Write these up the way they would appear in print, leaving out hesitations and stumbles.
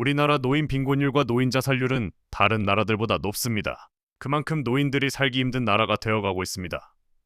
우리나라 노인 빈곤율과 노인 자살률은 다른 나라들보다 높습니다. 그만큼 노인들이 살기 힘든 나라가 되어가고 있습니다.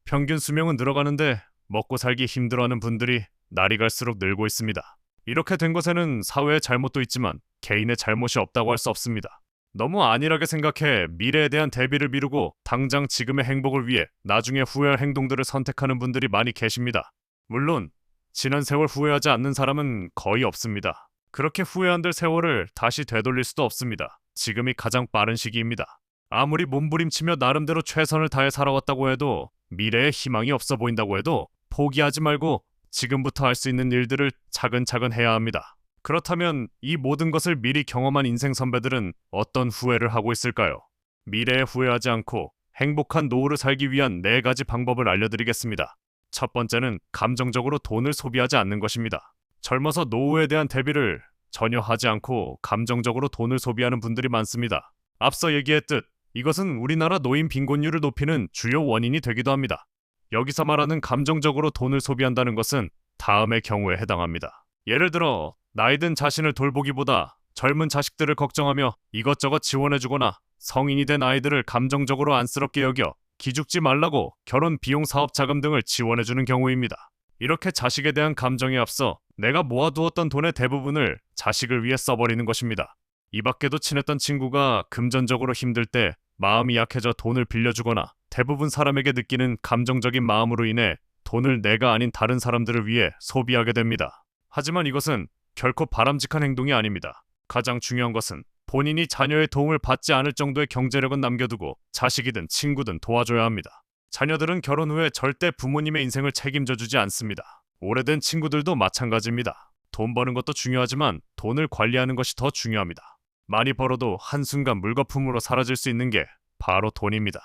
평균 수명은 늘어가는데 먹고 살기 힘들어하는 분들이 날이 갈수록 늘고 있습니다. 이렇게 된 것에는 사회의 잘못도 있지만 개인의 잘못이 없다고 할 수 없습니다. 너무 안일하게 생각해 미래에 대한 대비를 미루고 당장 지금의 행복을 위해 나중에 후회할 행동들을 선택하는 분들이 많이 계십니다. 물론 지난 세월 후회하지 않는 사람은 거의 없습니다. 그렇게 후회한들 세월을 다시 되돌릴 수도 없습니다. 지금이 가장 빠른 시기입니다. 아무리 몸부림치며 나름대로 최선을 다해 살아왔다고 해도 미래에 희망이 없어 보인다고 해도 포기하지 말고 지금부터 할 수 있는 일들을 차근차근 해야 합니다. 그렇다면 이 모든 것을 미리 경험한 인생 선배들은 어떤 후회를 하고 있을까요? 미래에 후회하지 않고 행복한 노후를 살기 위한 4가지 방법을 알려드리겠습니다. 첫 번째는 감정적으로 돈을 소비하지 않는 것입니다. 젊어서 노후에 대한 대비를 전혀 하지 않고 감정적으로 돈을 소비하는 분들이 많습니다. 앞서 얘기했듯 이것은 우리나라 노인 빈곤율을 높이는 주요 원인이 되기도 합니다. 여기서 말하는 감정적으로 돈을 소비한다는 것은 다음의 경우에 해당합니다. 예를 들어 나이든 자신을 돌보기보다 젊은 자식들을 걱정하며 이것저것 지원해주거나 성인이 된 아이들을 감정적으로 안쓰럽게 여겨 기죽지 말라고 결혼 비용 사업 자금 등을 지원해주는 경우입니다. 이렇게 자식에 대한 감정에 앞서 내가 모아두었던 돈의 대부분을 자식을 위해 써버리는 것입니다. 이 밖에도 친했던 친구가 금전적으로 힘들 때 마음이 약해져 돈을 빌려주거나 대부분 사람에게 느끼는 감정적인 마음으로 인해 돈을 내가 아닌 다른 사람들을 위해 소비하게 됩니다. 하지만 이것은 결코 바람직한 행동이 아닙니다. 가장 중요한 것은 본인이 자녀의 도움을 받지 않을 정도의 경제력은 남겨두고 자식이든 친구든 도와줘야 합니다. 자녀들은 결혼 후에 절대 부모님의 인생을 책임져주지 않습니다. 오래된 친구들도 마찬가지입니다. 돈 버는 것도 중요하지만 돈을 관리하는 것이 더 중요합니다. 많이 벌어도 한순간 물거품으로 사라질 수 있는 게 바로 돈입니다.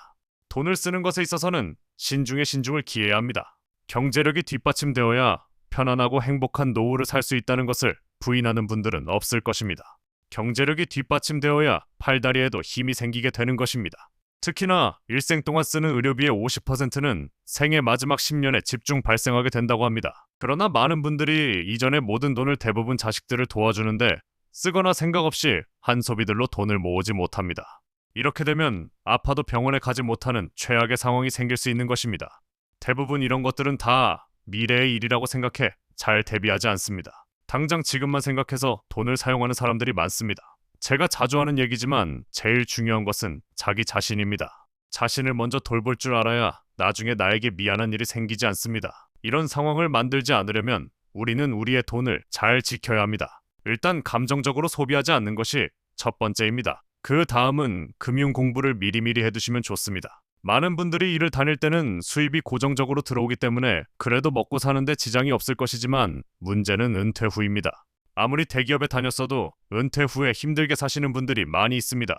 돈을 쓰는 것에 있어서는 신중에 신중을 기해야 합니다. 경제력이 뒷받침되어야 편안하고 행복한 노후를 살 수 있다는 것을 부인하는 분들은 없을 것입니다. 경제력이 뒷받침되어야 팔다리에도 힘이 생기게 되는 것입니다. 특히나 일생 동안 쓰는 의료비의 50%는 생애 마지막 10년에 집중 발생하게 된다고 합니다. 그러나 많은 분들이 이전의 모든 돈을 대부분 자식들을 도와주는데 쓰거나 생각 없이 한 소비들로 돈을 모으지 못합니다. 이렇게 되면 아파도 병원에 가지 못하는 최악의 상황이 생길 수 있는 것입니다. 대부분 이런 것들은 다 미래의 일이라고 생각해 잘 대비하지 않습니다. 당장 지금만 생각해서 돈을 사용하는 사람들이 많습니다. 제가 자주 하는 얘기지만 제일 중요한 것은 자기 자신입니다. 자신을 먼저 돌볼 줄 알아야 나중에 나에게 미안한 일이 생기지 않습니다. 이런 상황을 만들지 않으려면 우리는 우리의 돈을 잘 지켜야 합니다. 일단 감정적으로 소비하지 않는 것이 첫 번째입니다. 그 다음은 금융 공부를 미리미리 해두시면 좋습니다. 많은 분들이 일을 다닐 때는 수입이 고정적으로 들어오기 때문에 그래도 먹고 사는데 지장이 없을 것이지만 문제는 은퇴 후입니다. 아무리 대기업에 다녔어도 은퇴 후에 힘들게 사시는 분들이 많이 있습니다.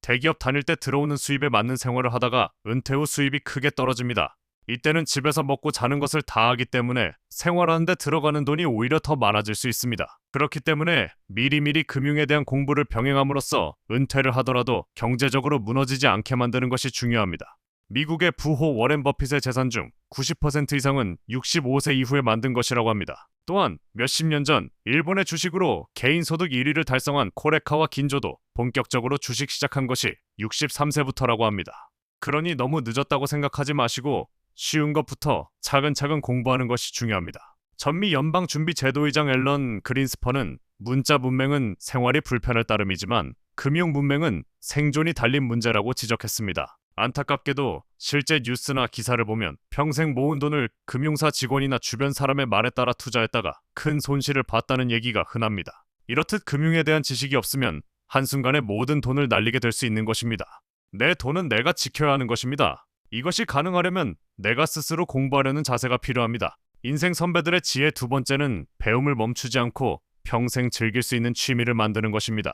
대기업 다닐 때 들어오는 수입에 맞는 생활을 하다가 은퇴 후 수입이 크게 떨어집니다. 이때는 집에서 먹고 자는 것을 다 하기 때문에 생활하는데 들어가는 돈이 오히려 더 많아질 수 있습니다. 그렇기 때문에 미리미리 금융에 대한 공부를 병행함으로써 은퇴를 하더라도 경제적으로 무너지지 않게 만드는 것이 중요합니다. 미국의 부호 워렌 버핏의 재산 중 90% 이상은 65세 이후에 만든 것이라고 합니다. 또한 몇십 년 전 일본의 주식으로 개인 소득 1위를 달성한 코레카와 긴조도 본격적으로 주식 시작한 것이 63세부터라고 합니다. 그러니 너무 늦었다고 생각하지 마시고 쉬운 것부터 차근차근 공부하는 것이 중요합니다. 전미 연방준비제도의장 앨런 그린스펀은 문자 문맹은 생활이 불편할 따름이지만 금융 문맹은 생존이 달린 문제라고 지적했습니다. 안타깝게도 실제 뉴스나 기사를 보면 평생 모은 돈을 금융사 직원이나 주변 사람의 말에 따라 투자했다가 큰 손실을 봤다는 얘기가 흔합니다. 이렇듯 금융에 대한 지식이 없으면 한순간에 모든 돈을 날리게 될 수 있는 것입니다. 내 돈은 내가 지켜야 하는 것입니다. 이것이 가능하려면 내가 스스로 공부하려는 자세가 필요합니다. 인생 선배들의 지혜 두 번째는 배움을 멈추지 않고 평생 즐길 수 있는 취미를 만드는 것입니다.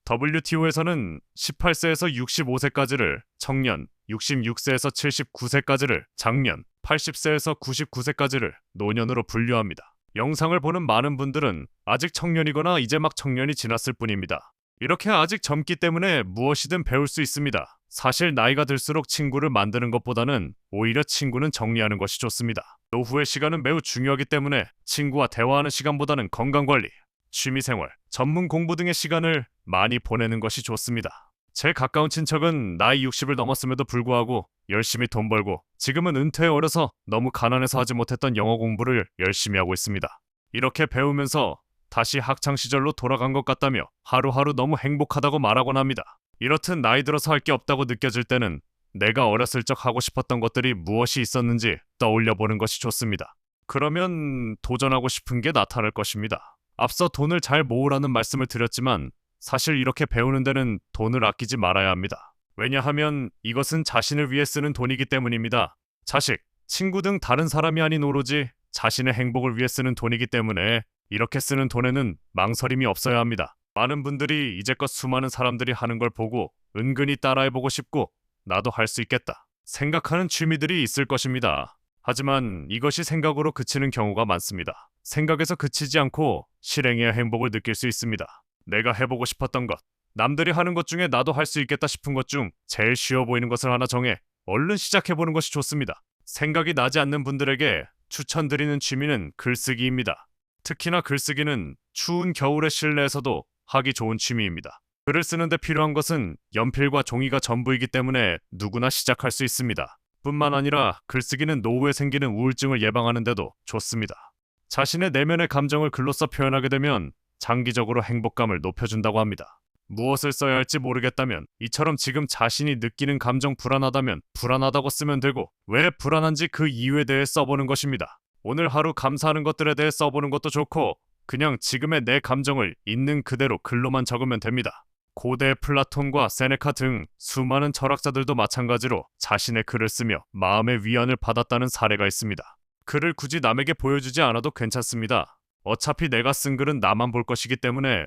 WTO에서는 18세에서 65세까지를 청년, 66세에서 79세까지를 장년, 80세에서 99세까지를 노년으로 분류합니다. 영상을 보는 많은 분들은 아직 청년이거나 이제 막 청년이 지났을 뿐입니다. 이렇게 아직 젊기 때문에 무엇이든 배울 수 있습니다. 사실 나이가 들수록 친구를 만드는 것보다는 오히려 친구는 정리하는 것이 좋습니다. 노후의 시간은 매우 중요하기 때문에 친구와 대화하는 시간보다는 건강관리, 취미생활, 전문 공부 등의 시간을 많이 보내는 것이 좋습니다. 제 가까운 친척은 나이 60을 넘었음에도 불구하고 열심히 돈 벌고 지금은 은퇴에 어려서 너무 가난해서 하지 못했던 영어 공부를 열심히 하고 있습니다. 이렇게 배우면서 다시 학창시절로 돌아간 것 같다며 하루하루 너무 행복하다고 말하곤 합니다. 이렇듯 나이 들어서 할 게 없다고 느껴질 때는 내가 어렸을 적 하고 싶었던 것들이 무엇이 있었는지 떠올려 보는 것이 좋습니다. 그러면 도전하고 싶은 게 나타날 것입니다. 앞서 돈을 잘 모으라는 말씀을 드렸지만 사실 이렇게 배우는 데는 돈을 아끼지 말아야 합니다. 왜냐하면 이것은 자신을 위해 쓰는 돈이기 때문입니다. 자식, 친구 등 다른 사람이 아닌 오로지 자신의 행복을 위해 쓰는 돈이기 때문에 이렇게 쓰는 돈에는 망설임이 없어야 합니다. 많은 분들이 이제껏 수많은 사람들이 하는 걸 보고 은근히 따라해보고 싶고 나도 할 수 있겠다 생각하는 취미들이 있을 것입니다. 하지만 이것이 생각으로 그치는 경우가 많습니다. 생각에서 그치지 않고 실행해야 행복을 느낄 수 있습니다. 내가 해보고 싶었던 것, 남들이 하는 것 중에 나도 할 수 있겠다 싶은 것 중 제일 쉬워 보이는 것을 하나 정해 얼른 시작해보는 것이 좋습니다. 생각이 나지 않는 분들에게 추천드리는 취미는 글쓰기입니다. 특히나 글쓰기는 추운 겨울의 실내에서도 하기 좋은 취미입니다. 글을 쓰는데 필요한 것은 연필과 종이가 전부이기 때문에 누구나 시작할 수 있습니다. 뿐만 아니라 글쓰기는 노후에 생기는 우울증을 예방하는 데도 좋습니다. 자신의 내면의 감정을 글로써 표현하게 되면 장기적으로 행복감을 높여준다고 합니다. 무엇을 써야 할지 모르겠다면 이처럼 지금 자신이 느끼는 감정 불안하다면 불안하다고 쓰면 되고 왜 불안한지 그 이유에 대해 써보는 것입니다. 오늘 하루 감사하는 것들에 대해 써보는 것도 좋고 그냥 지금의 내 감정을 있는 그대로 글로만 적으면 됩니다. 고대 플라톤과 세네카 등 수많은 철학자들도 마찬가지로 자신의 글을 쓰며 마음의 위안을 받았다는 사례가 있습니다. 글을 굳이 남에게 보여주지 않아도 괜찮습니다. 어차피 내가 쓴 글은 나만 볼 것이기 때문에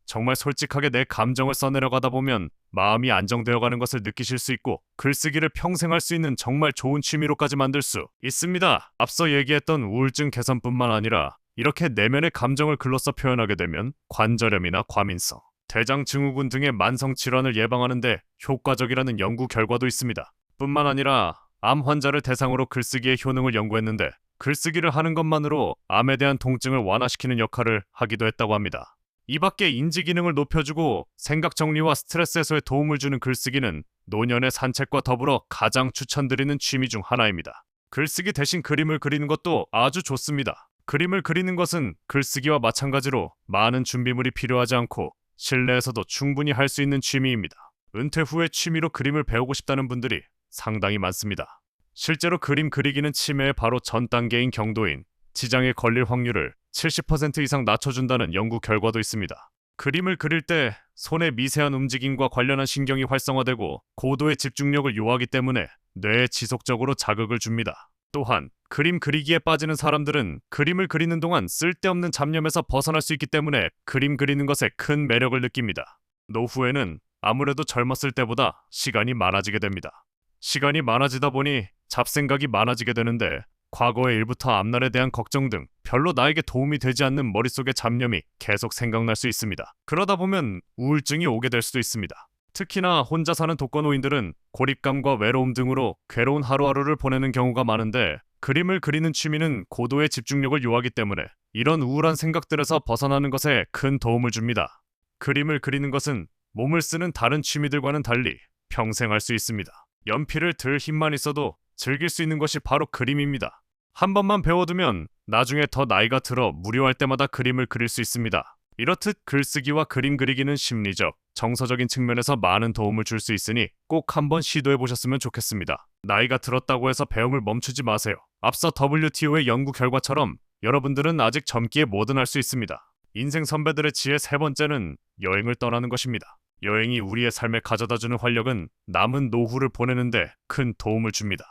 정말 솔직하게 내 감정을 써내려가다 보면 마음이 안정되어가는 것을 느끼실 수 있고 글쓰기를 평생 할 수 있는 정말 좋은 취미로까지 만들 수 있습니다. 앞서 얘기했던 우울증 개선뿐만 아니라 이렇게 내면의 감정을 글로써 표현하게 되면 관절염이나 과민성, 대장 증후군 등의 만성 질환을 예방하는 데 효과적이라는 연구 결과도 있습니다. 뿐만 아니라 암 환자를 대상으로 글쓰기의 효능을 연구했는데 글쓰기를 하는 것만으로 암에 대한 통증을 완화시키는 역할을 하기도 했다고 합니다. 이 밖에 인지 기능을 높여주고 생각 정리와 스트레스 해소에 도움을 주는 글쓰기는 노년의 산책과 더불어 가장 추천드리는 취미 중 하나입니다. 글쓰기 대신 그림을 그리는 것도 아주 좋습니다. 그림을 그리는 것은 글쓰기와 마찬가지로 많은 준비물이 필요하지 않고 실내에서도 충분히 할 수 있는 취미입니다. 은퇴 후에 취미로 그림을 배우고 싶다는 분들이 상당히 많습니다. 실제로 그림 그리기는 치매의 바로 전 단계인 경도인 지장에 걸릴 확률을 70% 이상 낮춰준다는 연구 결과도 있습니다. 그림을 그릴 때 손의 미세한 움직임과 관련한 신경이 활성화되고 고도의 집중력을 요하기 때문에 뇌에 지속적으로 자극을 줍니다. 또한 그림 그리기에 빠지는 사람들은 그림을 그리는 동안 쓸데없는 잡념에서 벗어날 수 있기 때문에 그림 그리는 것에 큰 매력을 느낍니다. 노후에는 아무래도 젊었을 때보다 시간이 많아지게 됩니다. 시간이 많아지다 보니 잡생각이 많아지게 되는데 과거의 일부터 앞날에 대한 걱정 등 별로 나에게 도움이 되지 않는 머릿속의 잡념이 계속 생각날 수 있습니다. 그러다 보면 우울증이 오게 될 수도 있습니다. 특히나 혼자 사는 독거노인들은 고립감과 외로움 등으로 괴로운 하루하루를 보내는 경우가 많은데 그림을 그리는 취미는 고도의 집중력을 요하기 때문에 이런 우울한 생각들에서 벗어나는 것에 큰 도움을 줍니다. 그림을 그리는 것은 몸을 쓰는 다른 취미들과는 달리 평생 할 수 있습니다. 연필을 들 힘만 있어도 즐길 수 있는 것이 바로 그림입니다. 한 번만 배워두면 나중에 더 나이가 들어 무료할 때마다 그림을 그릴 수 있습니다. 이렇듯 글쓰기와 그림 그리기는 심리적, 정서적인 측면에서 많은 도움을 줄 수 있으니 꼭 한번 시도해보셨으면 좋겠습니다. 나이가 들었다고 해서 배움을 멈추지 마세요. 앞서 WTO의 연구 결과처럼 여러분들은 아직 젊기에 뭐든 할 수 있습니다. 인생 선배들의 지혜 세 번째는 여행을 떠나는 것입니다. 여행이 우리의 삶에 가져다주는 활력은 남은 노후를 보내는데 큰 도움을 줍니다.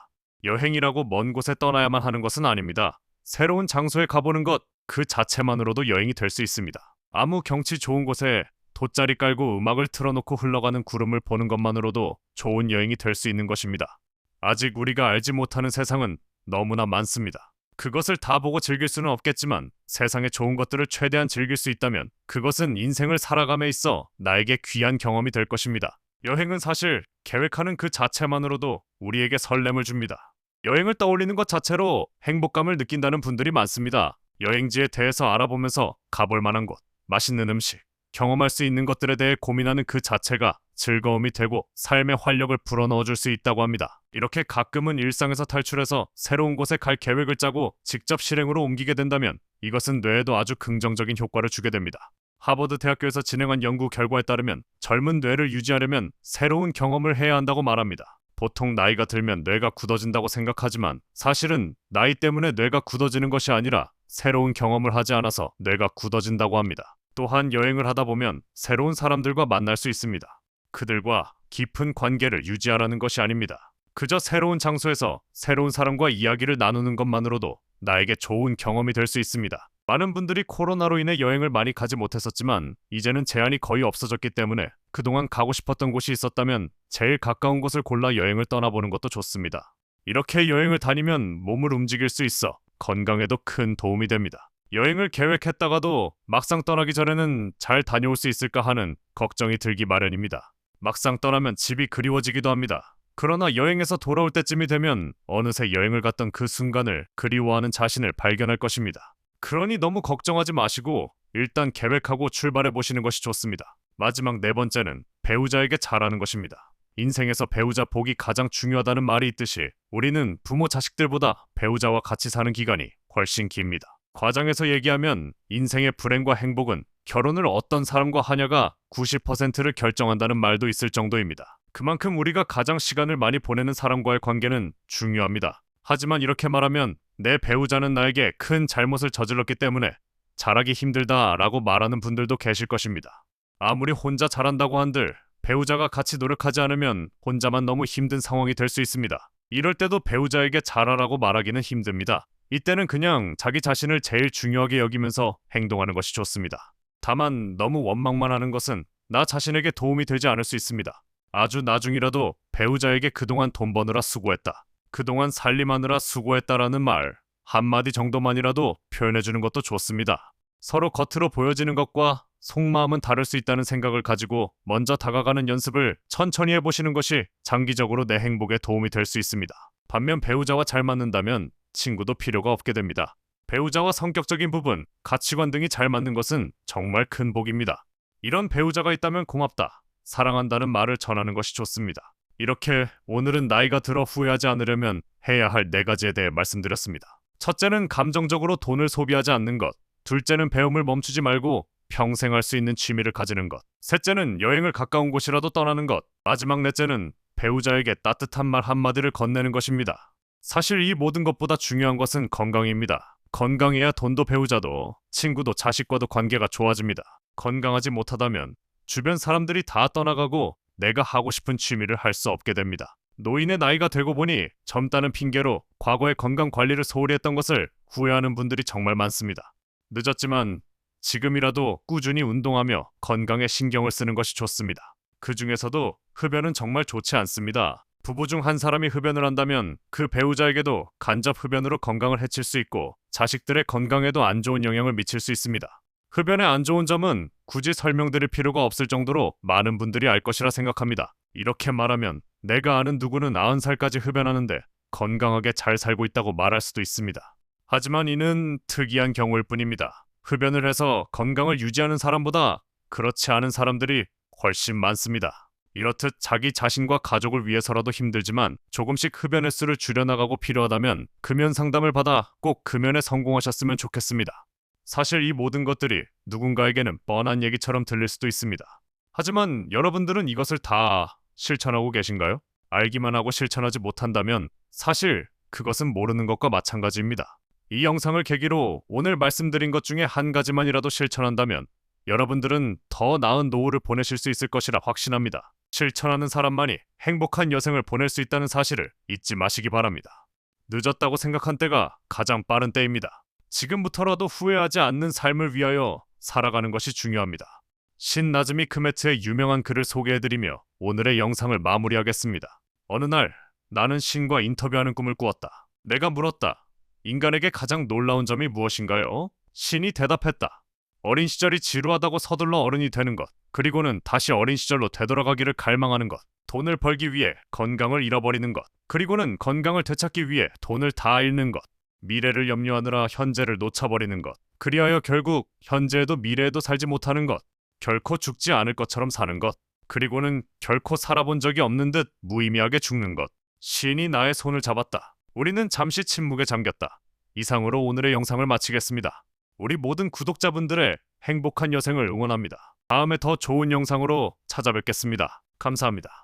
여행이라고 먼 곳에 떠나야만 하는 것은 아닙니다. 새로운 장소에 가보는 것 그 자체만으로도 여행이 될 수 있습니다. 아무 경치 좋은 곳에 돗자리 깔고 음악을 틀어놓고 흘러가는 구름을 보는 것만으로도 좋은 여행이 될 수 있는 것입니다. 아직 우리가 알지 못하는 세상은 너무나 많습니다. 그것을 다 보고 즐길 수는 없겠지만 세상의 좋은 것들을 최대한 즐길 수 있다면 그것은 인생을 살아감에 있어 나에게 귀한 경험이 될 것입니다. 여행은 사실 계획하는 그 자체만으로도 우리에게 설렘을 줍니다. 여행을 떠올리는 것 자체로 행복감을 느낀다는 분들이 많습니다. 여행지에 대해서 알아보면서 가볼 만한 곳, 맛있는 음식, 경험할 수 있는 것들에 대해 고민하는 그 자체가 즐거움이 되고 삶의 활력을 불어넣어줄 수 있다고 합니다. 이렇게 가끔은 일상에서 탈출해서 새로운 곳에 갈 계획을 짜고 직접 실행으로 옮기게 된다면 이것은 뇌에도 아주 긍정적인 효과를 주게 됩니다. 하버드 대학교에서 진행한 연구 결과에 따르면 젊은 뇌를 유지하려면 새로운 경험을 해야 한다고 말합니다. 보통 나이가 들면 뇌가 굳어진다고 생각하지만 사실은 나이 때문에 뇌가 굳어지는 것이 아니라 새로운 경험을 하지 않아서 뇌가 굳어진다고 합니다. 또한 여행을 하다 보면 새로운 사람들과 만날 수 있습니다. 그들과 깊은 관계를 유지하라는 것이 아닙니다. 그저 새로운 장소에서 새로운 사람과 이야기를 나누는 것만으로도 나에게 좋은 경험이 될 수 있습니다. 많은 분들이 코로나로 인해 여행을 많이 가지 못했었지만 이제는 제한이 거의 없어졌기 때문에 그동안 가고 싶었던 곳이 있었다면 제일 가까운 곳을 골라 여행을 떠나보는 것도 좋습니다. 이렇게 여행을 다니면 몸을 움직일 수 있어 건강에도 큰 도움이 됩니다. 여행을 계획했다가도 막상 떠나기 전에는 잘 다녀올 수 있을까 하는 걱정이 들기 마련입니다. 막상 떠나면 집이 그리워지기도 합니다. 그러나 여행에서 돌아올 때쯤이 되면 어느새 여행을 갔던 그 순간을 그리워하는 자신을 발견할 것입니다. 그러니 너무 걱정하지 마시고 일단 계획하고 출발해 보시는 것이 좋습니다. 마지막 네 번째는 배우자에게 잘하는 것입니다. 인생에서 배우자 복이 가장 중요하다는 말이 있듯이 우리는 부모 자식들보다 배우자와 같이 사는 기간이 훨씬 깁니다. 과장해서 얘기하면 인생의 불행과 행복은 결혼을 어떤 사람과 하냐가 90%를 결정한다는 말도 있을 정도입니다. 그만큼 우리가 가장 시간을 많이 보내는 사람과의 관계는 중요합니다. 하지만 이렇게 말하면 내 배우자는 나에게 큰 잘못을 저질렀기 때문에 잘하기 힘들다라고 말하는 분들도 계실 것입니다. 아무리 혼자 잘한다고 한들 배우자가 같이 노력하지 않으면 혼자만 너무 힘든 상황이 될 수 있습니다. 이럴 때도 배우자에게 잘하라고 말하기는 힘듭니다. 이때는 그냥 자기 자신을 제일 중요하게 여기면서 행동하는 것이 좋습니다. 다만 너무 원망만 하는 것은 나 자신에게 도움이 되지 않을 수 있습니다. 아주 나중이라도 배우자에게 그동안 돈 버느라 수고했다, 그동안 살림하느라 수고했다라는 말 한마디 정도만이라도 표현해주는 것도 좋습니다. 서로 겉으로 보여지는 것과 속마음은 다를 수 있다는 생각을 가지고 먼저 다가가는 연습을 천천히 해보시는 것이 장기적으로 내 행복에 도움이 될 수 있습니다. 반면 배우자와 잘 맞는다면 친구도 필요가 없게 됩니다. 배우자와 성격적인 부분, 가치관 등이 잘 맞는 것은 정말 큰 복입니다. 이런 배우자가 있다면 고맙다, 사랑한다는 말을 전하는 것이 좋습니다. 이렇게 오늘은 나이가 들어 후회하지 않으려면 해야 할 4가지에 대해 말씀드렸습니다. 첫째는 감정적으로 돈을 소비하지 않는 것, 둘째는 배움을 멈추지 말고 평생 할 수 있는 취미를 가지는 것, 셋째는 여행을 가까운 곳이라도 떠나는 것, 마지막 넷째는 배우자에게 따뜻한 말 한마디를 건네는 것입니다. 사실 이 모든 것보다 중요한 것은 건강입니다. 건강해야 돈도 배우자도 친구도 자식과도 관계가 좋아집니다. 건강하지 못하다면 주변 사람들이 다 떠나가고 내가 하고 싶은 취미를 할 수 없게 됩니다. 노인의 나이가 되고 보니 젊다는 핑계로 과거의 건강 관리를 소홀히 했던 것을 후회하는 분들이 정말 많습니다. 늦었지만 지금이라도 꾸준히 운동하며 건강에 신경을 쓰는 것이 좋습니다. 그 중에서도 흡연은 정말 좋지 않습니다. 부부 중 한 사람이 흡연을 한다면 그 배우자에게도 간접 흡연으로 건강을 해칠 수 있고 자식들의 건강에도 안 좋은 영향을 미칠 수 있습니다. 흡연의 안 좋은 점은 굳이 설명드릴 필요가 없을 정도로 많은 분들이 알 것이라 생각합니다. 이렇게 말하면 내가 아는 누구는 90살까지 흡연하는데 건강하게 잘 살고 있다고 말할 수도 있습니다. 하지만 이는 특이한 경우일 뿐입니다. 흡연을 해서 건강을 유지하는 사람보다 그렇지 않은 사람들이 훨씬 많습니다. 이렇듯 자기 자신과 가족을 위해서라도 힘들지만 조금씩 흡연 횟수를 줄여나가고 필요하다면 금연 상담을 받아 꼭 금연에 성공하셨으면 좋겠습니다. 사실 이 모든 것들이 누군가에게는 뻔한 얘기처럼 들릴 수도 있습니다. 하지만 여러분들은 이것을 다 실천하고 계신가요? 알기만 하고 실천하지 못한다면 사실 그것은 모르는 것과 마찬가지입니다. 이 영상을 계기로 오늘 말씀드린 것 중에 한 가지만이라도 실천한다면 여러분들은 더 나은 노후를 보내실 수 있을 것이라 확신합니다. 실천하는 사람만이 행복한 여생을 보낼 수 있다는 사실을 잊지 마시기 바랍니다. 늦었다고 생각한 때가 가장 빠른 때입니다. 지금부터라도 후회하지 않는 삶을 위하여 살아가는 것이 중요합니다. 신나즈미 크메트의 유명한 글을 소개해드리며 오늘의 영상을 마무리하겠습니다. 어느 날 나는 신과 인터뷰하는 꿈을 꾸었다. 내가 물었다. 인간에게 가장 놀라운 점이 무엇인가요? 신이 대답했다. 어린 시절이 지루하다고 서둘러 어른이 되는 것, 그리고는 다시 어린 시절로 되돌아가기를 갈망하는 것, 돈을 벌기 위해 건강을 잃어버리는 것, 그리고는 건강을 되찾기 위해 돈을 다 잃는 것. 미래를 염려하느라 현재를 놓쳐버리는 것. 그리하여 결국 현재에도 미래에도 살지 못하는 것. 결코 죽지 않을 것처럼 사는 것. 그리고는 결코 살아본 적이 없는 듯 무의미하게 죽는 것. 시인이 나의 손을 잡았다. 우리는 잠시 침묵에 잠겼다. 이상으로 오늘의 영상을 마치겠습니다. 우리 모든 구독자분들의 행복한 여생을 응원합니다. 다음에 더 좋은 영상으로 찾아뵙겠습니다. 감사합니다.